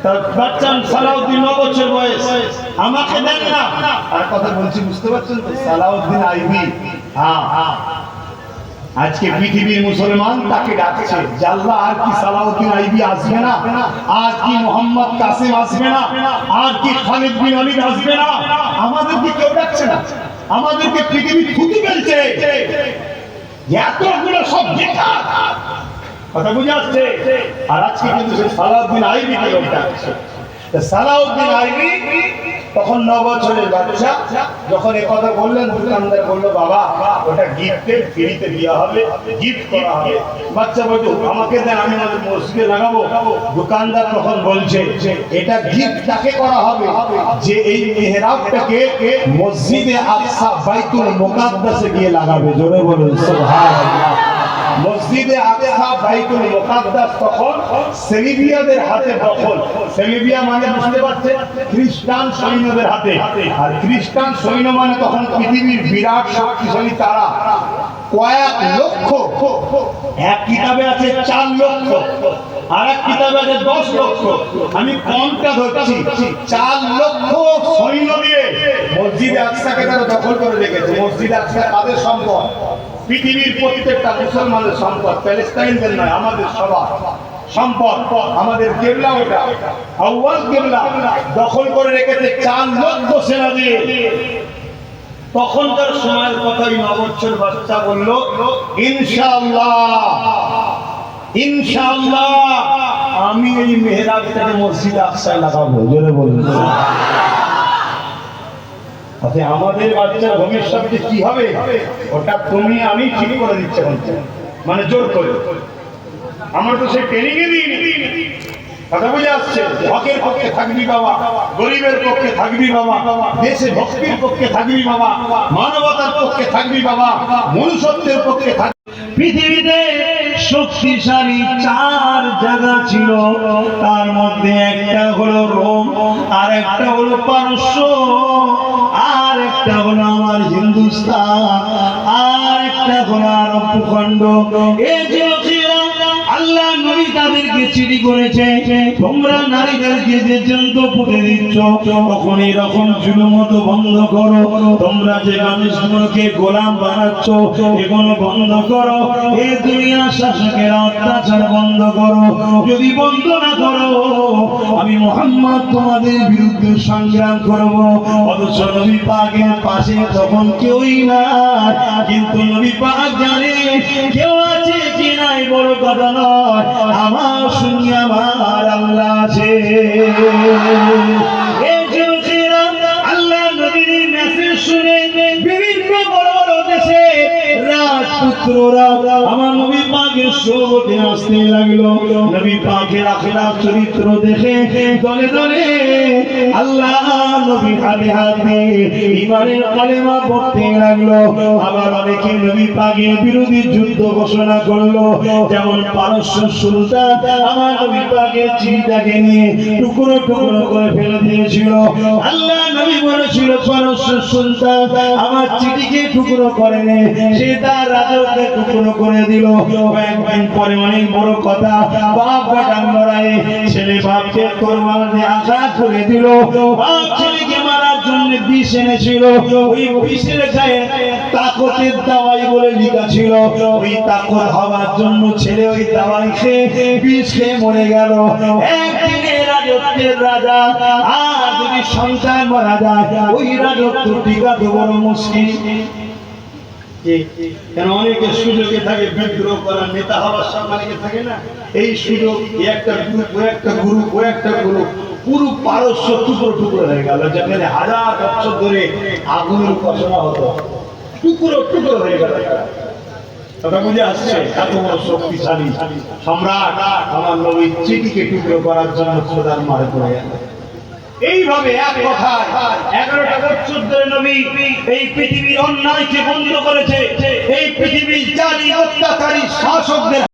বাচ্চা সালাউদ্দিন 9 বছর বয়স, আমাকে দেন না। আর কথা বলছি বুঝতে পারছেন তো? সালাউদ্দিন আইবি, হ্যাঁ, আজকে পৃথিবীর মুসলমান তাকে ডাকছে জাল্লা। আর কি সালাউদ্দিন আইবি আসবে না? আর কি মোহাম্মদ কাসিম আসবে না? আর কি খালিদ বিন ওয়ালিদ আসবে না? আমাদেরকে কেউ ডাকছে না, আমাদেরকে পৃথিবী থুতু ফেলছে। এতগুলো সব বেকার, কথা বুঝে আসছে? আর আজকে কিন্তু সেই সালাউদ্দিন আইবিকে লোক ডাকছে। সালাউদ্দিন আইবি তখন 9 বছরের বাচ্চা, যখন এই কথা বললেন, দোকানদার বললো বাবা ওটা গিফটের ফ্রিতে দেওয়া হবে, গিফট করা হবে। বাচ্চা বলতো আমাকে দেন, আমি আমাদের মসজিদে লাগাবো। দোকানদার তখন বলছে এটা গিফট তাকে করা হবে যে এই মেহরাবটাকে মসজিদে আকসা বাইতুল মুকাদ্দাসে গিয়ে লাগাবে। জোরে বলুন সুবহানাল্লাহ। মসজিদে আকসা বাইতুল মুকাদ্দাস তখন সেলিবিয়াদের হাতে দখল। সেলিবিয়া মানে বুঝতে পারছেন? খ্রিস্টান সৈন্যদের হাতে। আর খ্রিস্টান সৈন্য মানে তখন পৃথিবীর বিরাট শক্তিশালী তারা, কয়েক লক্ষ। এক কিতাবে আছে 4 লক্ষ, আর এক কিতাবে আছে 10 লক্ষ। আমি কমটা ধরছি, 4 লক্ষ সৈন্য দিয়ে মসজিদে আকসাকে তারা দখল করে রেখেছে। মসজিদে আকসা কাদের সম্পদ? পৃথিবীর প্রত্যেকটা মুসলমানের সম্পদ, প্যালেস্টাইনদের নয়, আমাদের সবার সম্পদ। আমাদের কেবলা, ওটা আউয়াল কেবলা দখল করে রেখেছে 4 লক্ষ সেনা দিয়ে। তখনকার সময়ের কথাই 9 বছর বাচ্চা বলল ইনশাআল্লাহ, ইনশাআল্লাহ আমি এই মেহরাবটাকে মসজিদে আকসায় লাগাবো। জোরে বলুন। আমাদের বাচ্চার ভবিষ্যতে কি হবে ওটা তুমি আমি ঠিক করে দিচ্ছে, মানে জোর করে। আমরা তো সেই ট্রেনিং এ দিইনি। কথা বুঝে আসছে? হকের পক্ষে থাকবি বাবা, গরিবের পক্ষে থাকবি বাবা, দেশে ভক্তির পক্ষে থাকবি বাবা, মানবতার পক্ষে থাকবি বাবা, মনুষ্যত্বের পক্ষে থাকবি। পৃথিবীতে শক্তিশালী 4 জায়গা ছিল, তার মধ্যে একটা হলো রোম, আর একটা হলো পারস্য, আর একটা হলো আমার হিন্দুস্তান, আর একটা হলো আরব ভূখণ্ড। এই যে আল্লাহ নবী তাদেরকে চিঠি করেছে, তোমরা নারীদেরকে যে জন্তু পুঁতে দিচ্ছ, তখন এরকম জুলুমত বন্ধ করো। তোমরা যে মানুষগুলোকে গোলাম বানাচ্ছ এগুলো বন্ধ করো। এই দুনিয়ার শাসকের অত্যাচার বন্ধ করো। যদি বন্ধ না করো আমি মুহাম্মদ তোমাদের বিরুদ্ধে সংগ্রাম করব। অথচ নবী পাকের পাশে তখন কেউই না, কিন্তু নবী পাক জানে কেউ আছে কি নাই বড় কথা নয়, আমার শুনি আমার আল্লাহ আছে। আল্লাহ নবীর মেসেজ শুনে বিভিন্ন বড় বড় দেশে রাজপুত্ররা আমার নবী পাকের সোবতে আসতে লাগলো। নবী পাকের আখিরাত চরিত্র দেখে দলে দলে আল্লাহ নবী হাতে হাতে ঈমানের কালেমা পড়তে লাগলো। আবার অনেকে নবী পাকের বিরোধী যুদ্ধ ঘোষণা করলো। যেমন পারস্য সুলতান আমার নবী পাকের চিঠিটাকে নিয়ে টুকরো টুকরো করে ফেলে দিয়েছিল। আল্লাহ নবী বলেছিল পারস্য সুলতান আমার চিঠিকে টুকরো করে নে, সে তার রাজত্বে টুকরো করে দিল। কয়েকদিন পরে অনেক বড় কথা, বাপ বাটাম লড়াইয়ে ছেলে বাপকে কোরবানি আঘাত করে দিল। বাপ ছেলেকে মারার জন্য বিষ এনেছিল, ওই বিষের গায়ে তাকতের দাওয়াই বলে লেখা ছিল। ওই তাকত হওয়ার জন্য ছেলে ওই দাওয়াই খেয়ে বিষ খেয়ে মরে গেল। একদিনে রাজত্বের রাজা, আর যদি সন্তান মারা যায় ওই রাজত্ব টিকা তো বড় মুশকিল। কেন অনেকে সুযোগে থাকে বিদ্রোহ করার, নেতা হওয়ার সম্মানিকে থাকে না, এই সুযোগ একটা গ্রুপ ও একটা গ্রুপ ও একটা গ্রুপ পুরো পারস্য টুকরো টুকরো হয়ে গেল। যেখানে 1000 বছর ধরে আগুনের উপাসনা হতো টুকরো টুকরো হয়ে গেল। কথা বুঝে আসছে? এত বড় শক্তিশালী সম্রাট আমার নবীর চিঠিকে টুকরো করার জন্য খোদার মারে পড়ে গেল। এইভাবে এক কথায় 11টা বছর ধরে নবী এই পৃথিবীর অন্যায়কে বন্ধ করেছে। এই পৃথিবীর জালিম অত্যাচারী শাসকদের